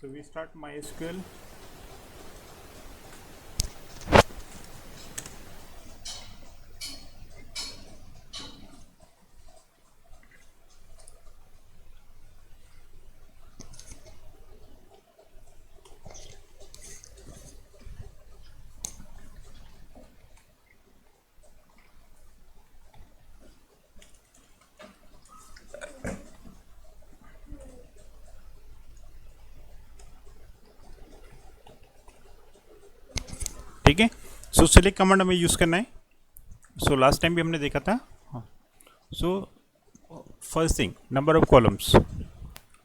So we start MySQL. ठीक है, so select command हमें यूज़ करना है. सो लास्ट टाइम भी हमने देखा था. So first thing, number of columns.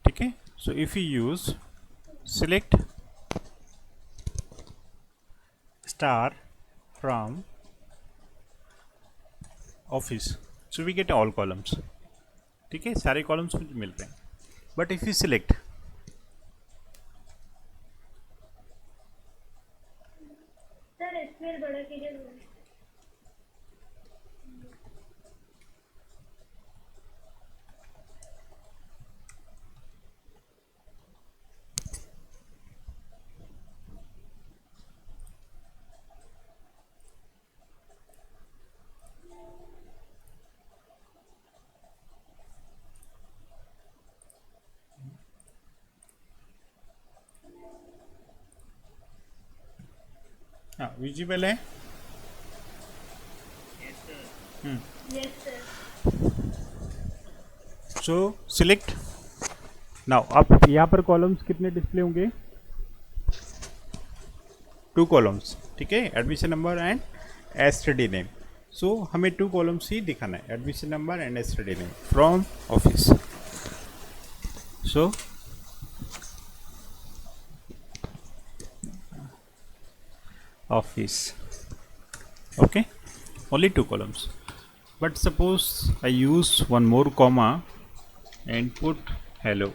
ठीक है, so if you use select star from office, so we get all columns. ठीक है, सारे कॉलम्स मुझे मिलते हैं. But if you select sir इसमें बड़ा कीजिए. हाँ विजिबल है. Yes sir. So select now. अब यहाँ पर कॉलम्स कितने डिस्प्ले होंगे? 2 कॉलम्स. ठीक है, admission number and STD name. So हमें 2 कॉलम्स ही दिखाना है, admission number and STD name from office. So office. Okay, only 2 columns. But suppose I use one more comma and put hello.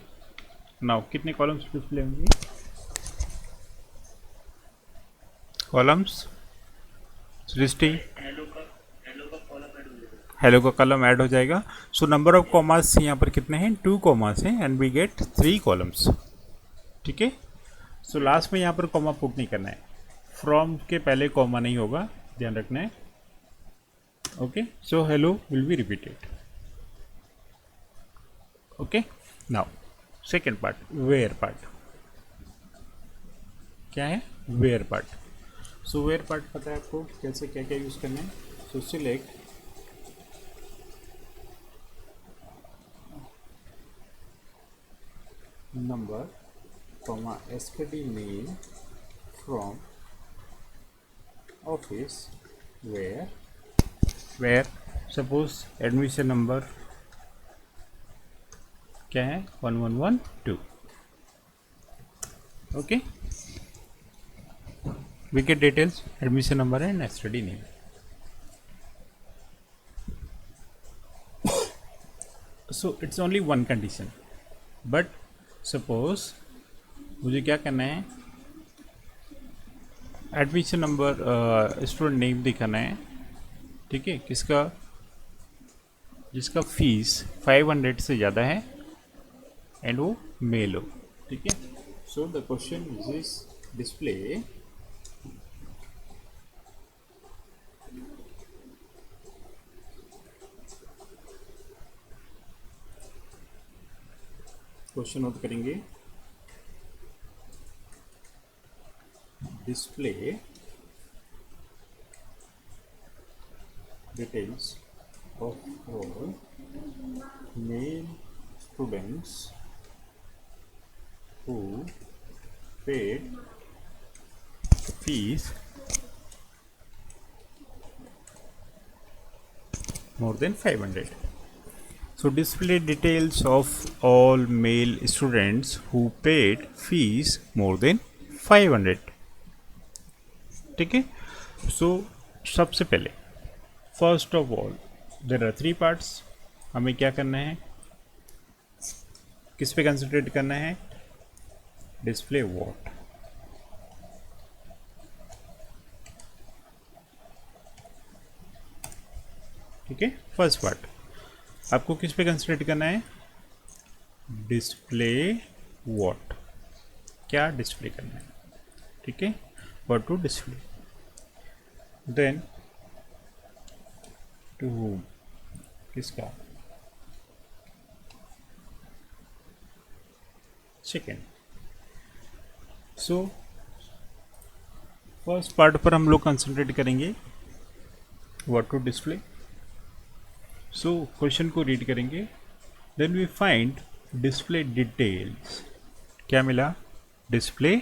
Now कितने columns display होंगे? Columns सृष्टि, hello का column add हो जाएगा. So number of commas यहाँ पर कितने हैं? 2 commas हैं एंड वी गेट 3 कॉलम्स. ठीक है, सो लास्ट में यहाँ पर कॉमा पुट नहीं करना है. फ्रॉम के पहले कॉमा नहीं होगा, ध्यान रखना है. Okay, so hello will be repeated. Okay, now second part, where part. क्या है? Where part. So where part पता है आपको कैसे क्या क्या यूज़ करना है. So select number comma STD name from office where suppose admission number क्या है? 1112. Okay, we get details, admission number and study name. So it's only one condition, but suppose मुझे क्या करना है? एडमिशन नंबर स्टूडेंट नेम दिखाना है. ठीक है, किसका? जिसका फीस 500 से ज़्यादा है एंड वो मेल हो. ठीक है, so the question is display question note करेंगे. Display details of all male students who paid fees more than 500. So display details of all male students who paid fees more than 500. ठीक है, so सबसे पहले first of all there are 3 parts. हमें क्या करना है? किस पे कंसंट्रेट करना है? Display what. ठीक है, फर्स्ट पार्ट आपको किस पे कंसंट्रेट करना है? Display what. क्या डिस्प्ले करना है, ठीक है, what to display. Then to whom, किसका, सेकेंड। सो फर्स्ट पार्ट पर हम लोग कंसंट्रेट करेंगे, what to display. So question को रीड करेंगे, then we find display details. क्या मिला, display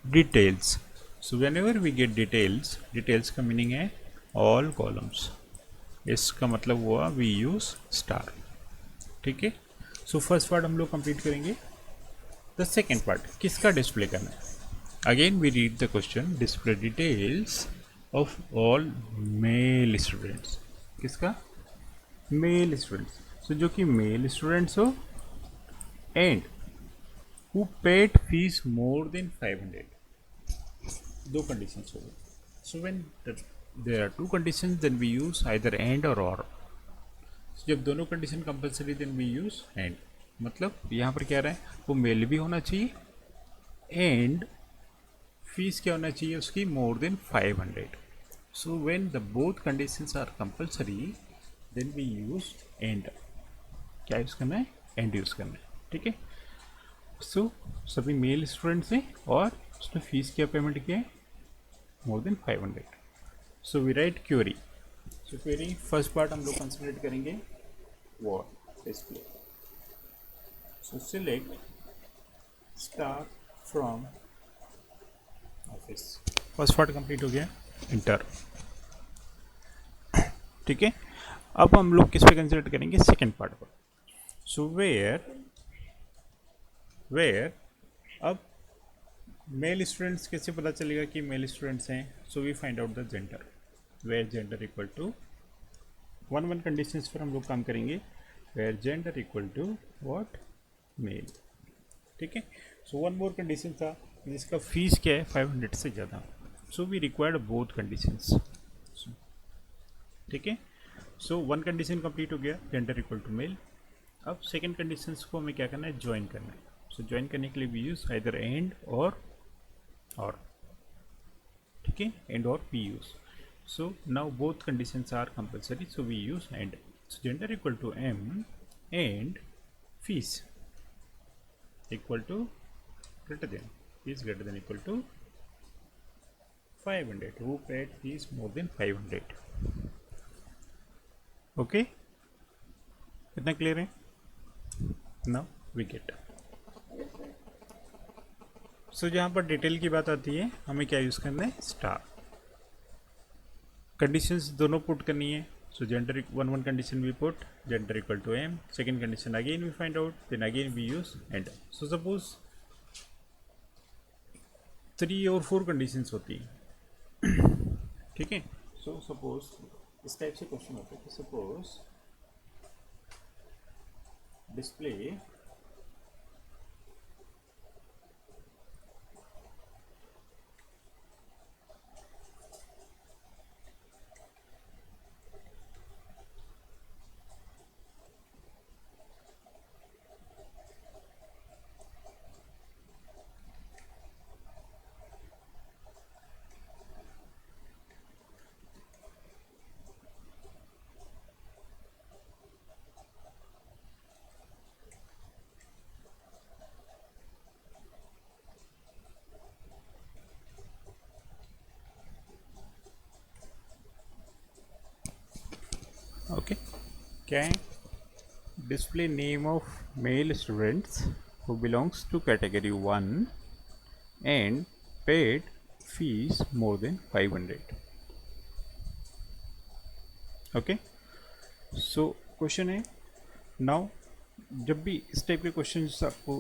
details. So whenever we get details, details का मीनिंग है ऑल कॉलम्स, इसका मतलब हुआ वी यूज स्टार, ठीक है। सो फर्स्ट पार्ट हम लोग कंप्लीट करेंगे। द सेकेंड पार्ट किसका डिस्प्ले करना है, again we read the question, display details of all male students, किसका, मेल स्टूडेंट्स। सो जो कि मेल स्टूडेंट्स हो and who paid fees more than 500, दो कंडीशंस हो गए। So when there are two conditions then we use either and और। जब दोनों condition compulsory then we use and, मतलब यहाँ पर क्या रहा है, वो मेल भी होना चाहिए एंड फीस क्या होना चाहिए उसकी, more than 500। So when the both conditions are compulsory then we use and. क्या यूज़ करना है, एंड यूज़ करना है, ठीक है। सो सभी मेल स्टूडेंट्स हैं और उसने फीस क्या पेमेंट किया है, more than 500। So we write query. So query first part हम लोग कंसिडर करेंगे, what display. So select star from office, first part complete हो गया, इंटर, ठीक है। अब हम लोग किस पे कंसिडर करेंगे, सेकेंड पार्ट पर। सो वेयर अब मेल स्टूडेंट्स कैसे पता चलेगा कि मेल स्टूडेंट्स हैं, so we find out the gender, where gender equal to one conditions पर हम लोग काम करेंगे, where gender equal to what, male, ठीक है। सो वन मोर कंडीशन था जिसका फीस क्या है 500 से ज़्यादा, so we required both conditions, ठीक है। सो वन कंडीशन कंप्लीट हो गया, जेंडर इक्वल टू मेल। अब सेकेंड कंडीशंस को हमें क्या करना है, ज्वाइन करना है। सो ज्वाइन करने के लिए वी यूज आइदर एंड और, ठीक है, एंड और we use. So now both conditions are compulsory, so we use and. So gender equal to M and fees equal to greater than, is greater than equal to 500, who paid fees more than 500, okay, कितना clear है, now we gate. सो जहाँ पर detail की बात आती है हमें क्या यूज़ करना है, स्टार। कंडीशंस दोनों पुट करनी है, so gender one condition we put gender equal to M, second condition again we find out, then again we use and. So suppose 3 और 4 कंडीशंस होती हैं, ठीक है। सो सपोज इस टाइप से क्वेश्चन होता है कि सपोज डिस्प्ले ओके, क्या है, display name of male students who belongs to category 1 and paid fees more than 500, okay. So question है, नाउ जब भी इस टाइप के क्वेश्चन आपको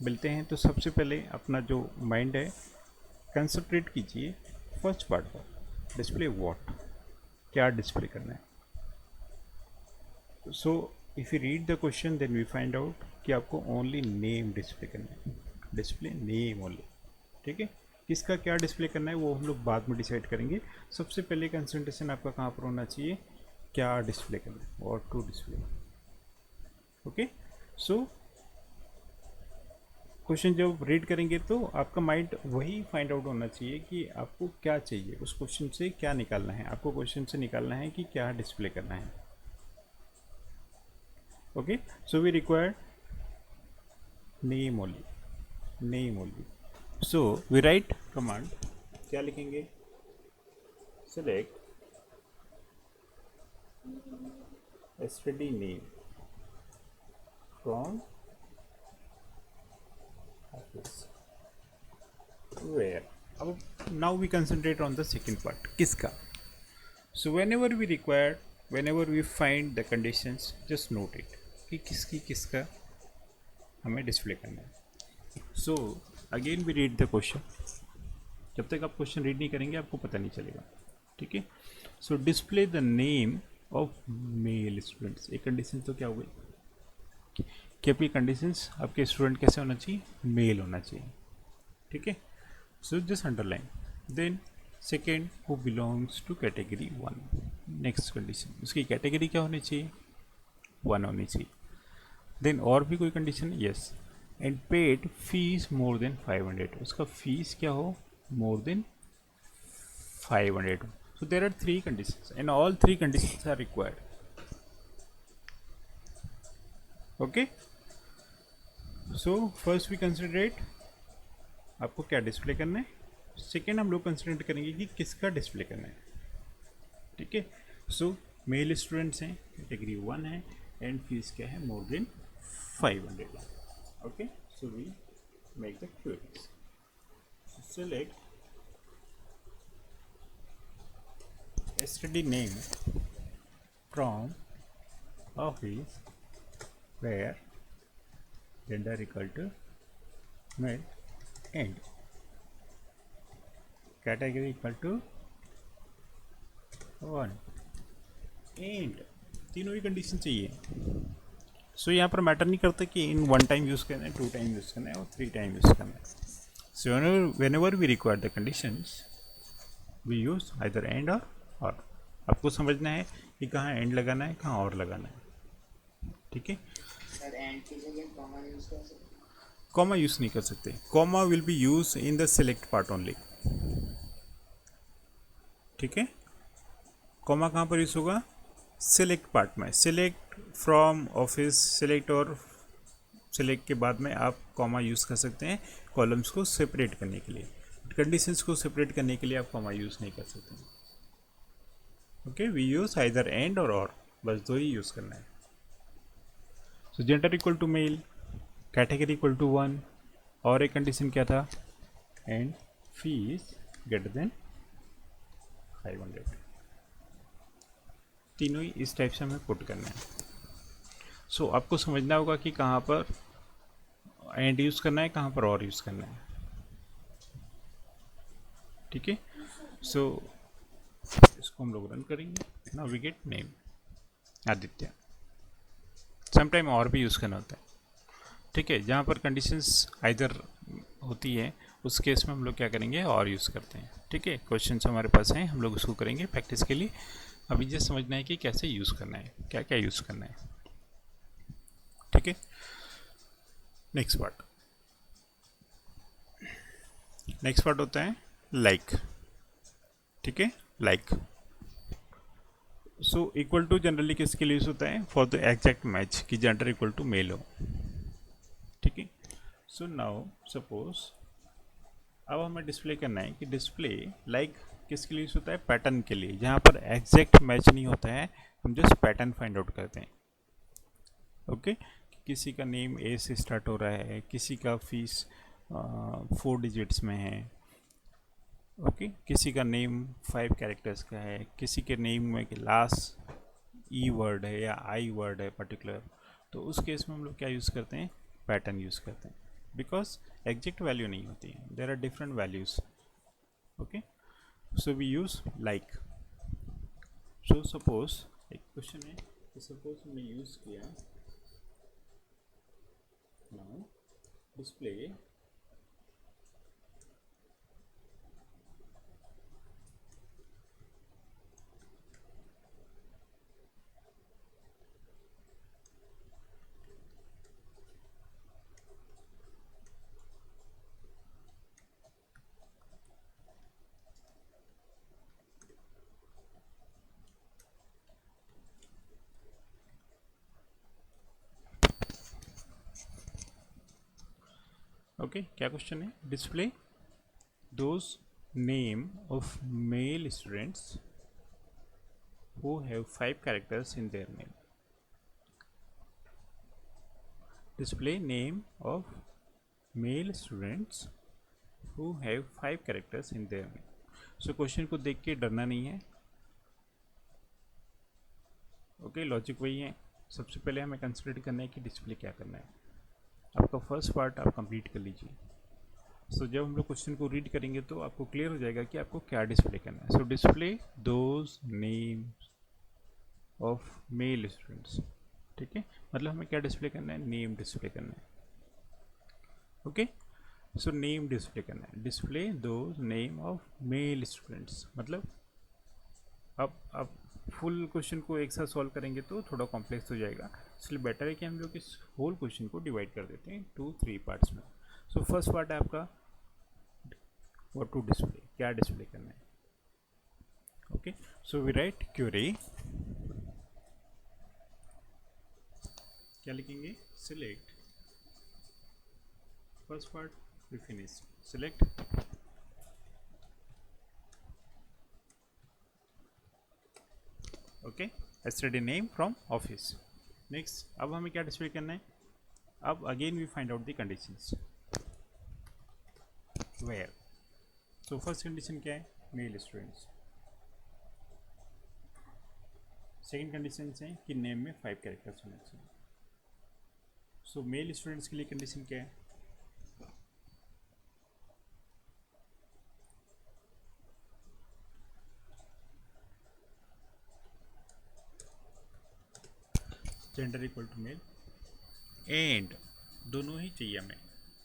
मिलते हैं तो सबसे पहले अपना जो माइंड है कंसंट्रेट कीजिए फर्स्ट पार्ट पर, डिस्प्ले व्हाट, क्या डिस्प्ले करना है। So if you read the question then we find out कि आपको ओनली नेम डिस्प्ले करना है, डिस्प्ले नेम ओनली, ठीक है। किसका क्या डिस्प्ले करना है वो हम लोग बाद में डिसाइड करेंगे, सबसे पहले कंसंट्रेशन आपका कहाँ पर होना चाहिए, क्या डिस्प्ले करना है, और to display, okay. So question जब रीड करेंगे तो आपका माइंड वही फाइंड आउट होना चाहिए कि आपको क्या चाहिए, उस क्वेश्चन से क्या निकालना है। आपको क्वेश्चन से निकालना है कि क्या डिस्प्ले करना है। Okay, so we require name only, name only. So we write command, क्या लिखेंगे, select std name from office where। अब now we concentrate on the second part, किसका। So whenever we require, whenever we find the conditions, just note it कि किसकी किसका हमें display करना है। So again we read the question. जब तक आप क्वेश्चन रीड नहीं करेंगे आपको पता नहीं चलेगा, ठीक है। सो display the name of male students. एक कंडीशन तो क्या हो गई कि आपकी कंडीशंस, आपके स्टूडेंट कैसे होना चाहिए, मेल होना चाहिए, ठीक है। So just underline. Then second, who belongs to category 1। Next condition, उसकी कैटेगरी क्या होनी चाहिए, 1 होनी चाहिए। देन और भी कोई condition, yes. And paid fees more than 500, उसका फीस क्या हो, मोर देन 500 हो। So there are 3 conditions and all 3 conditions are required. Okay, so first we considerate आपको क्या डिस्प्ले करना है, सेकेंड हम लोग कंसिडर करेंगे कि किसका डिस्प्ले करना है, ठीक है। सो मेल स्टूडेंट्स हैं, कैटेगरी 1 है, एंड फीस क्या है, more than 500। Okay, so we make the queries. Select std name from office where gender equal to male and category equal to 1 and तीनों ही कंडीशन चाहिए। सो यहाँ पर मैटर नहीं करता कि इन 1 टाइम यूज़ करना है, 2 टाइम यूज़ करना है और 3 टाइम यूज़ करना है। सो whenever we require the conditions we use either and or। आपको समझना है कि कहाँ एंड लगाना है, कहाँ और लगाना है, ठीक है। सर एंड की जगह कॉमा यूज कर सकते हैं? कॉमा यूज नहीं कर सकते, comma will be use in the select part only, ठीक है। कॉमा कहाँ पर यूज होगा, सिलेक्ट पार्ट में। सिलेक्ट फ्रॉम ऑफिस, सिलेक्ट और सिलेक्ट के बाद में आप कॉमा यूज़ कर सकते हैं कॉलम्स को सेपरेट करने के लिए। कंडीशंस को सेपरेट करने के लिए आप कॉमा यूज़ नहीं कर सकते। Okay, we use either and और, बस 2 ही यूज़ करना है। So gender equal to male, category equal to 1, और एक कंडीशन क्या था, एंड फीस ग्रेटर देन 500। तीनों ही इस टाइप से हमें पुट करना है। सो आपको समझना होगा कि कहाँ पर एंड यूज़ करना है, कहाँ पर और यूज़ करना है, ठीक है। सो इसको हम लोग रन करेंगे। Now we get name Aditya. Sometime और भी यूज़ करना होता है, ठीक है। जहाँ पर कंडीशंस आइदर होती है उस केस में हम लोग क्या करेंगे, और यूज़ करते हैं, ठीक है। क्वेश्चंस हमारे पास हैं, हम लोग उसको करेंगे प्रैक्टिस के लिए। अभी ये समझना है कि कैसे यूज़ करना है, क्या क्या यूज़ करना है, ठीक है। नेक्स्ट पार्ट होता है लाइक, ठीक है। Like so equal to generally किसके लिए यूज होता है, फॉर द एग्जैक्ट मैच कि जेंडर इक्वल टू मेल हो, ठीक है। सो नाउ सपोज अब हमें डिस्प्ले करना है कि डिस्प्ले लाइक किसके लिए यूज होता है, पैटर्न के लिए। जहाँ पर एग्जैक्ट मैच नहीं होता है हम जस्ट पैटर्न फाइंड आउट करते हैं, ओके। किसी का नेम ए से स्टार्ट हो रहा है, किसी का फीस 4 डिजिट्स में है, ओके। किसी का नेम 5 कैरेक्टर्स का है, किसी के नेम में लास्ट ई वर्ड है या आई वर्ड है पर्टिकुलर, तो उस केस में हम लोग क्या यूज़ करते हैं, पैटर्न यूज़ करते हैं। बिकॉज एग्जैक्ट वैल्यू नहीं होती है, there are different values, okay. So we use like. So suppose एक क्वेश्चन है कि सपोज हमने यूज़ किया नाउ डिस्प्ले ओके क्या क्वेश्चन है? Display those name of male students who have 5 characters in their name. Display name of male students who have 5 characters in their name. So question को देख के डरना नहीं है. ओके लॉजिक वही है. सबसे पहले हमें कंसिडर करना है कि डिस्प्ले क्या करना है. आपका फर्स्ट पार्ट आप कंप्लीट कर लीजिए. सो जब हम लोग क्वेश्चन को रीड करेंगे तो आपको क्लियर हो जाएगा कि आपको क्या डिस्प्ले करना है. सो display those names of male students. ठीक है, मतलब हमें क्या डिस्प्ले करना है? नेम डिस्प्ले करना है. ओके सो नेम डिस्प्ले करना है. Display those name of male students. मतलब अब फुल क्वेश्चन को एक साथ सॉल्व करेंगे तो थोड़ा कॉम्प्लेक्स हो जाएगा, इसलिए बेटर है कि हम लोग इस होल क्वेश्चन को डिवाइड कर देते हैं 2-3 पार्ट्स में. सो फर्स्ट पार्ट है आपका व्हाट टू डिस्प्ले, क्या डिस्प्ले करना है. Okay so we write query. क्या लिखेंगे? Select. First part we finish. Select okay STD name from office. Next अब हमें क्या डिस्प्ले करना है? अब again we find out the conditions. Where. So first condition क्या है? Mail students. सेकेंड कंडीशन है कि नेम में 5 कैरेक्टर्स होने चाहिए. सो मेल स्टूडेंट्स के लिए कंडीशन क्या है? Gender equal to male and दोनों ही चाहिए हमें.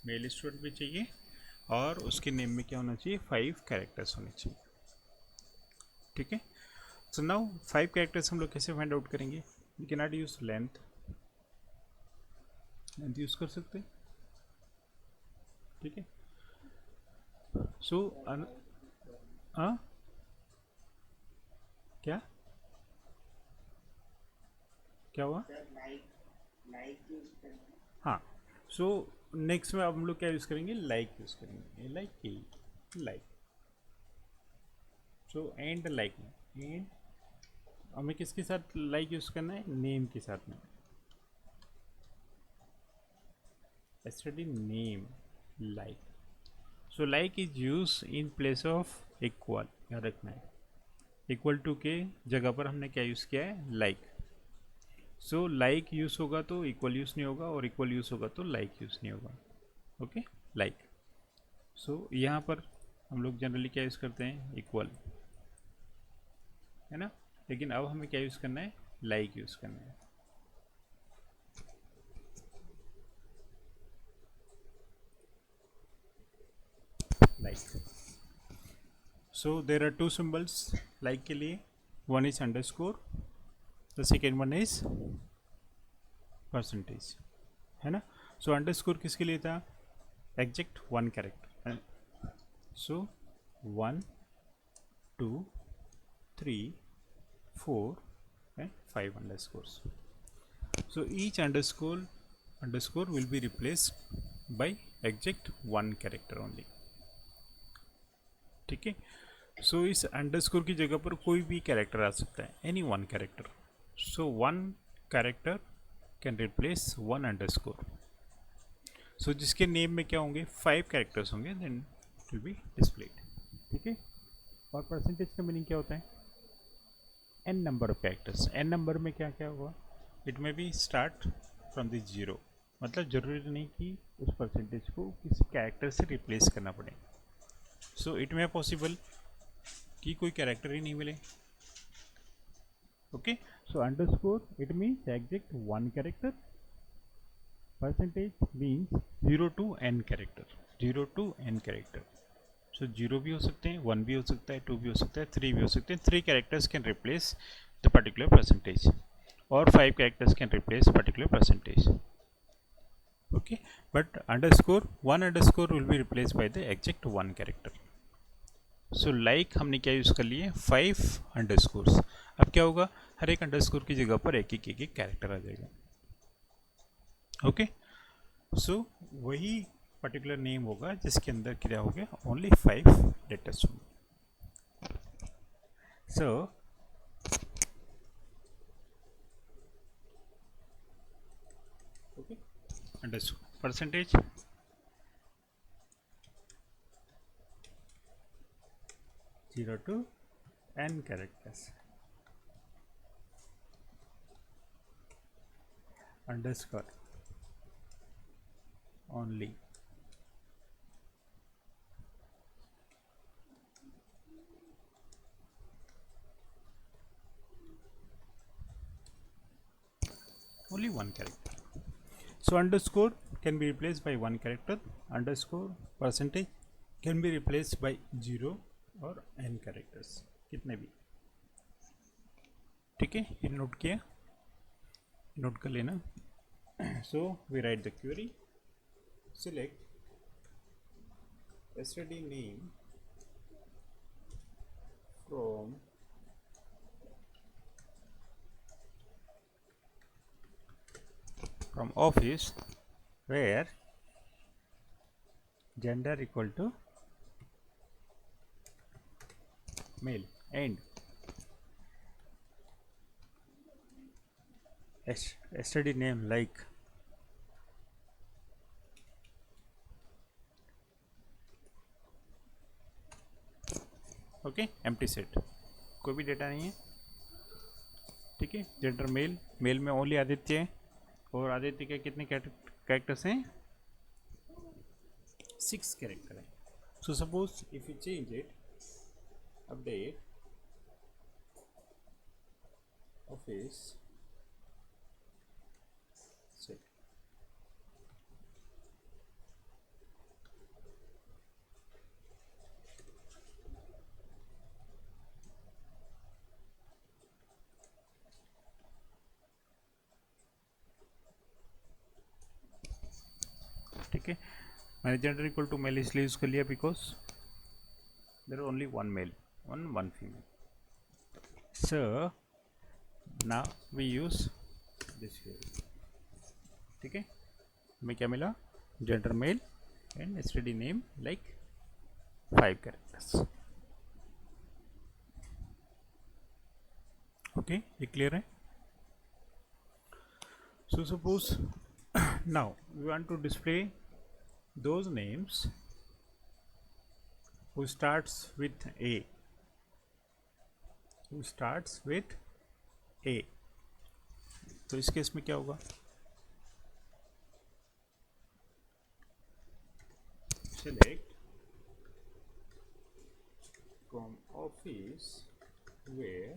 मेल स्टूडेंट भी चाहिए और उसके नेम में क्या होना चाहिए? 5 कैरेक्टर्स होने चाहिए. ठीक है. सो नाउ 5 कैरेक्टर्स हम लोग कैसे फाइंड आउट करेंगे? We can not use length use कर सकते हैं. ठीक है. सो क्या क्या हुआ? लाइक यूज करना है. हाँ सो नेक्स्ट में अब हम लोग क्या यूज़ करेंगे? लाइक यूज़ करेंगे. लाइक. सो एंड लाइक में एंड हमें किसके साथ लाइक यूज़ करना है? नेम के साथ में. STD name like. So like is use in place of equal. याद रखना है इक्वल टू के जगह पर हमने क्या यूज़ किया है? लाइक. सो लाइक यूज़ होगा तो इक्वल यूज़ नहीं होगा और इक्वल यूज़ होगा तो लाइक यूज़ नहीं होगा. Okay like. सो यहाँ पर हम लोग जनरली क्या यूज़ करते हैं? इक्वल, है ना. लेकिन अब हमें क्या यूज़ करना है? लाइक यूज़ करना है. Like. So there are 2 symbols like के लिए. One is underscore, the second one is percentage, है ना. सो अंडरस्कोर किसके लिए था? Exact 1 character. So 1 2 3 4 and 5 underscores. So each underscore will be replaced by exact 1 character only. ठीक है. सो इस अंडरस्कोर की जगह पर कोई भी कैरेक्टर आ सकता है, any 1 character. So 1 character can replace 1 underscore. So जिसके नेम में क्या होंगे? 5 कैरेक्टर्स होंगे, then it will be displayed. ठीक है. और परसेंटेज का मीनिंग क्या होता है? n number of characters. n number में क्या क्या होगा? It may B start from the 0. मतलब ज़रूरी नहीं कि उस परसेंटेज को किसी कैरेक्टर से रिप्लेस करना पड़े. सो इट मे पॉसिबल कि कोई कैरेक्टर ही नहीं मिले. Okay. So underscore it means exact 1 character. Percentage means 0 to n character. 0 to n character. So 0 भी हो सकते हैं, 1 भी हो सकता है, 2 भी हो सकता है, 3 भी हो सकते हैं. 3 characters can replace the particular percentage और 5 characters can replace particular percentage. Okay. But underscore 1 underscore will be replace by the exact 1 character. So like हमने क्या यूज़ कर लिए? 5 अंडरस्कोर्स. अब क्या होगा? हर एक अंडरस्कोर की जगह पर एक कैरेक्टर आ जाएगा. ओके. सो वही पर्टिकुलर नेम होगा जिसके अंदर क्या हो गया, ओनली 5 लेटर्स होंगे. So okay, understood. Percentage 0 to n characters. Underscore only. Only one character. So underscore can be replaced by one character. Underscore percentage can be replaced by 0 और n characters, कितने भी. ठीक है, ये नोट किया, note कर लेना. So we write the query. Select std name from office where gender equal to male and std name like okay, empty set, कोई भी डेटा नहीं है. ठीक है, जेंडर मेल, मेल में ओनली आदित्य है और आदित्य के कितने कैरेक्टर्स हैं, 6 कैरेक्टर हैं. So suppose if you change it, update office set. ठीक है, मैंने जेंडर इक्वल टू मेल इसलिए यूज कर लिया because there are only one male one female. So now we use this query. ठीक है, हमें क्या मिला, gender male and STD name like 5 characters. Okay, ये क्लियर है. So suppose now we want to display those names who starts with a, तो इस case में क्या होगा, select from office where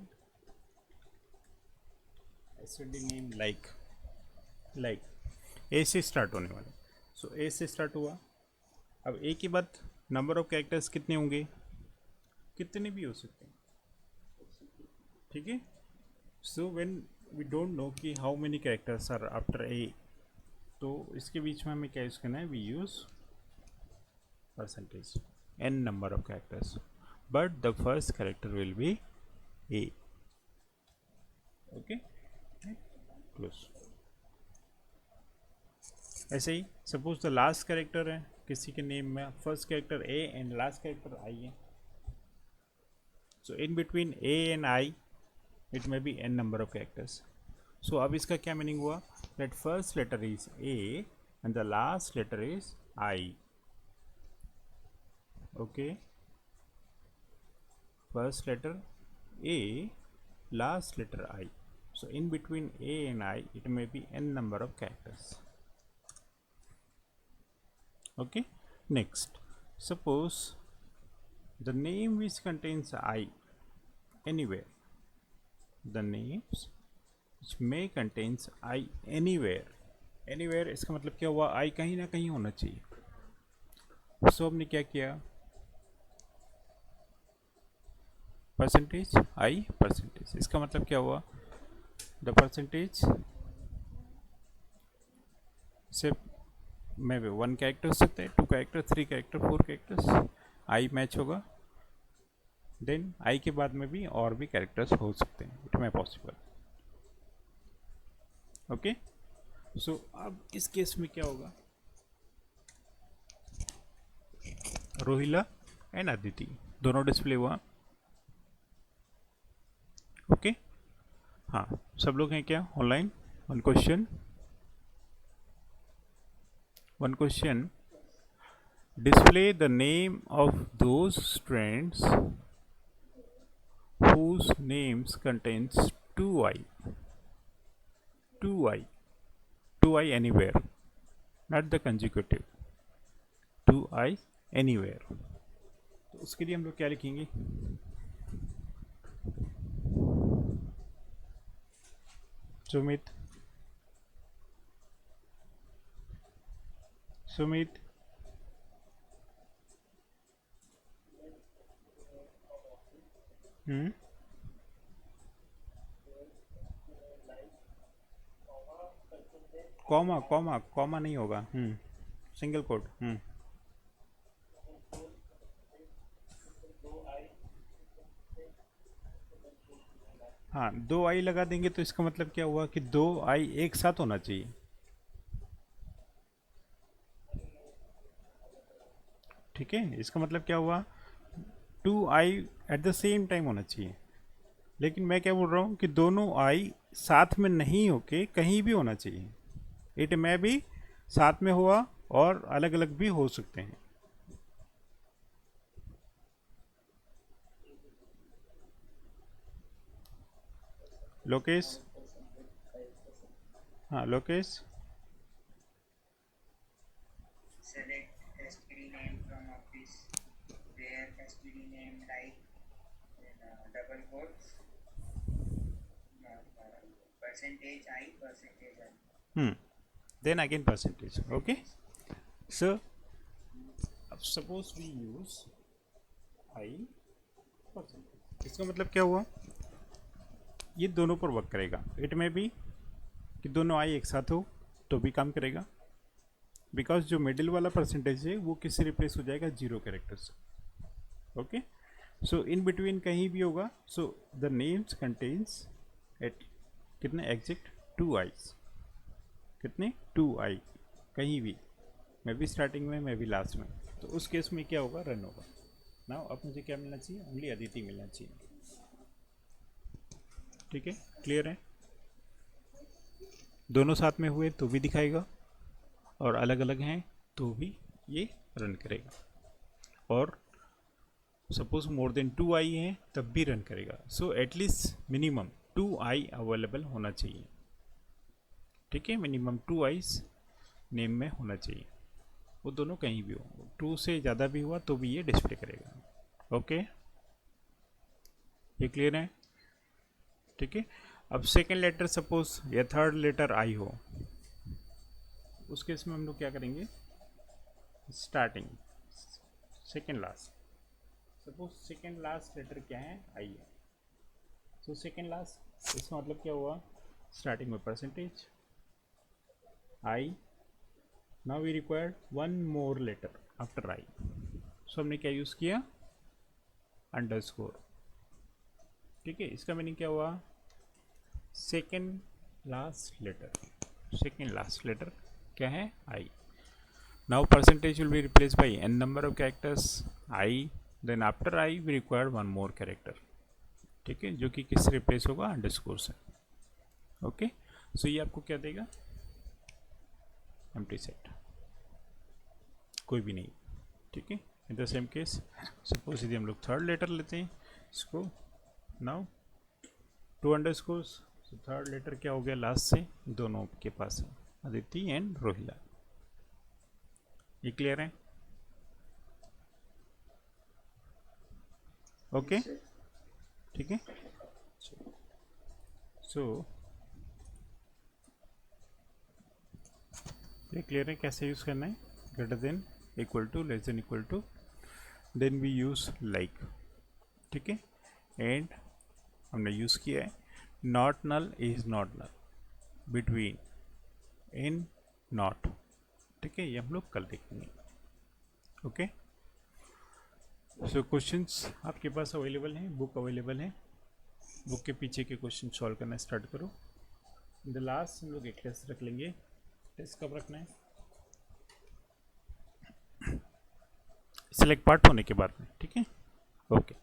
std name like ए से स्टार्ट होने वाला. सो ए से स्टार्ट हुआ. अब ए के बाद नंबर ऑफ कैरेक्टर्स कितने होंगे, कितने भी हो सकते हैं. ठीक है, so when we don't know कि how many characters are after A, तो इसके बीच में हमें क्या यूज़ करना है, we use percentage N number of characters, but the first character will be A. Okay, close. ऐसे ही सपोज द लास्ट कैरेक्टर है किसी के नेम में, first character A and last character I है. So in between A and I it may be N number of characters. So अब इसका क्या मीनिंग हुआ, that first letter is A and the last letter is I. Okay, first letter A, last letter I. So in between A and I it may be n number of characters. Okay, next suppose the name which contains I anywhere, the names which may contains I anywhere इसका मतलब क्या हुआ, I कहीं ना कहीं होना चाहिए. So हमने क्या किया, परसेंटेज आई परसेंटेज, इसका मतलब क्या हुआ, द परसेंटेज से में 1 कैरेक्टर हो सकते हैं, 2 कैरेक्टर, 3 कैरेक्टर, 4 कैरेक्टर्स, आई मैच होगा. देन आई के बाद में भी और भी कैरेक्टर्स हो सकते हैं, इट मे पॉसिबल. ओके, सो अब इस केस में क्या होगा, रोहिला एंड अदिति, दोनों डिस्प्ले हुआ। ओके हाँ, सब लोग हैं क्या online? One question, display the name of those students whose names contains 2i, 2i, 2i anywhere, not the consecutive, 2i anywhere। तो उसके लिए हम लोग क्या लिखेंगे? Sumit, Sumit, comma comma comma नहीं होगा, सिंगल कोट। हाँ, 2i लगा देंगे तो इसका मतलब क्या हुआ कि 2i एक साथ होना चाहिए। ठीक है, इसका मतलब क्या हुआ, 2i at the same time होना चाहिए। लेकिन मैं क्या बोल रहा हूँ कि दोनों i साथ में नहीं होके कहीं भी होना चाहिए। इट में भी साथ में हुआ और अलग अलग भी हो सकते हैं। लोकेश, हाँ Lokesh, Select STD name from office where STD name like double quotes percentage I. then again percentage। okay, so suppose we use i percentage, इसका मतलब क्या हुआ, ये दोनों पर वर्क करेगा। इट में भी कि दोनों i एक साथ हो तो भी काम करेगा, बिकॉज जो मिडिल वाला परसेंटेज है वो किससे रिप्लेस हो जाएगा, 0 कैरेक्टर से। ओके, सो इन बिटवीन कहीं भी होगा, so the names contains at कितने एग्जैक्ट 2i's, कितने 2i, कहीं भी, मैं भी स्टार्टिंग में मैं भी लास्ट में, तो उस केस में क्या होगा, रन होगा। नाउ अब मुझे क्या मिलना चाहिए, ओनली अदिति मिलना चाहिए। ठीक है, क्लियर है? दोनों साथ में हुए तो भी दिखाएगा और अलग अलग हैं तो भी ये रन करेगा, और सपोज मोर देन 2i है तब भी रन करेगा। So at least minimum 2i available होना चाहिए। ठीक है, मिनिमम 2i's नेम में होना चाहिए, वो दोनों कहीं भी हो, 2 से ज़्यादा भी हुआ तो भी ये डिस्प्ले करेगा। ओके, ये क्लियर है? ठीक है, अब सेकेंड लेटर सपोज या थर्ड लेटर आई हो, उस केस में हम लोग क्या करेंगे, starting second last, suppose second last letter क्या है, आई है, सो सेकेंड लास्ट, इसका मतलब क्या हुआ, स्टार्टिंग में percentage I, now we required one more letter after I, so हमने क्या यूज़ किया, अंडरस्कोर। ठीक है, इसका मीनिंग क्या हुआ, second last letter, second last letter क्या है, I. Now percentage will be replace by n number of characters I, then after I we require one more character. ठीक है, जो कि किससे रिप्लेस होगा, अंडरस्कोर से। ओके, सो ये आपको क्या देगा, एम्प्टी सेट, कोई भी नहीं। ठीक है, in the same case suppose यदि हम लोग थर्ड लेटर लेते हैं इसको, नाउ 2 अंडरस्कोर्स, थर्ड लेटर क्या हो गया, लास्ट से दोनों के पास है, अदिति एंड रोहिला। ये क्लियर है? ओके, ठीक है, सो ये क्लियर है कैसे यूज़ करना है, greater than equal to, less than equal to, then we use like. ठीक है, एंड हमने यूज़ किया है not null is not null, between, in, not. ठीक है, ये हम लोग कल देखेंगे। ओके, सो क्वेश्चंस आपके पास अवेलेबल हैं, बुक अवेलेबल है, बुक के पीछे के क्वेश्चन सॉल्व करना स्टार्ट करो। इन द लास्ट हम लोग एक टेस्ट रख लेंगे। टेस्ट कब रखना है, सेलेक्ट पार्ट होने के बाद में, ठीक है। ओके।